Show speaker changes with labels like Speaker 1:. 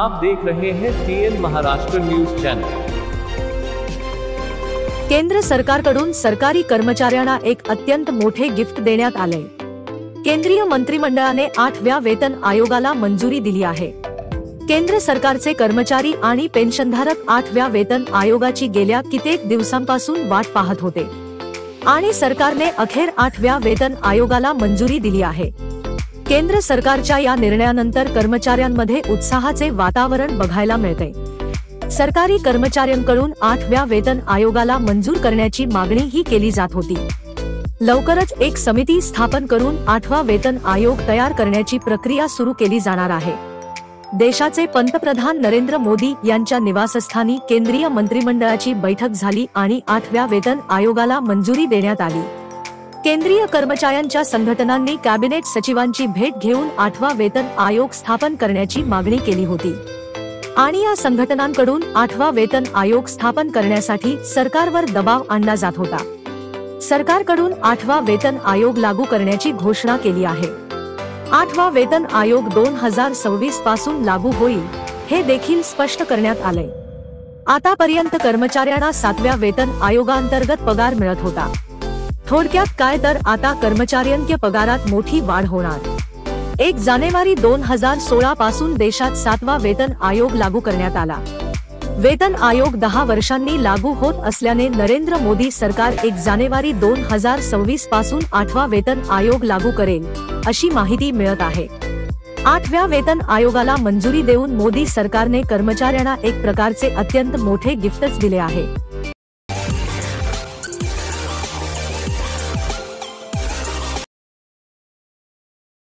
Speaker 1: आप देख रहे हैं TN महाराष्ट्र न्यूज चैनल।
Speaker 2: केंद्र सरकारकडून सरकारी कर्मचाऱ्यांना एक अत्यंत मोठे गिफ्ट देण्यात आले। केंद्रीय मंत्रिमंडळाने 8व्या वेतन आयोगाला मंजुरी दिली आहे। केंद्र सरकारचे कर्मचारी आणि पेन्शनधारक 8व्या वेतन आयोगाची गेल्या कित्येक दिवसांपासून वाट पाहत होते आणि सरकारने अखेर 8व्या वेतन आयोगाला मंजुरी दिली आहे। केंद्र सरकारच्या या निर्णयानंतर कर्मचाऱ्यांमध्ये उत्साहाचे वातावरण बघायला मिळते। सरकारी कर्मचाऱ्यांकडून 8व्या वेतन आयोगाला मंजूर करण्याची मागणीही केली जात होती। लवकरच एक समिती स्थापन करून 8वा वेतन आयोग तयार करण्याची प्रक्रिया सुरू केली जाणार आहे। देशाचे पंतप्रधान नरेंद्र मोदी यांच्या निवासस्थानी केंद्रीय मंत्रिमंडळाची बैठक झाली आणि 8व्या वेतन आयोगाला मंजुरी देण्यात आली। केंद्रीय कर्मचाऱ्यांच्या संघटनांनी कॅबिनेट सचिवांची भेट घेऊन 8वा वेतन आयोग स्थापन करण्याची मागणी केली होती आणि या संघटनांकडून 8वा वेतन आयोग स्थापन करण्यासाठी सरकारवर दबाव आणला जात होता। सरकारकडून 8वा वेतन आयोग लागू करण्याची घोषणा केली आहे। 8वा वेतन आयोग 2026 पासून लागू होईल हे देखील स्पष्ट करण्यात आले। आतापर्यंत कर्मचाऱ्यांना 7व्या वेतन आयोगांतर्गत पगार मिळत होता। थोडक्यात काय तर आता कर्मचाऱ्यांच्या पगारात मोठी वाढ होणार। 1 जानेवारी 2016 पासून देशात 7वा वेतन आयोग लागू करण्यात आला। वेतन आयोग 10 वर्षांनी लागू होत असल्याने नरेंद्र मोदी सरकार 1 जानेवारी 2026 पासून 8वा वेतन आयोग लागू करेल अशी माहिती मिळत आहे। 8व्या वेतन आयोगाला मंजुरी देऊन मोदी सरकारने कर्मचाऱ्यांना एक प्रकारचे अत्यंत मोठे गिफ्टच दिले आहे।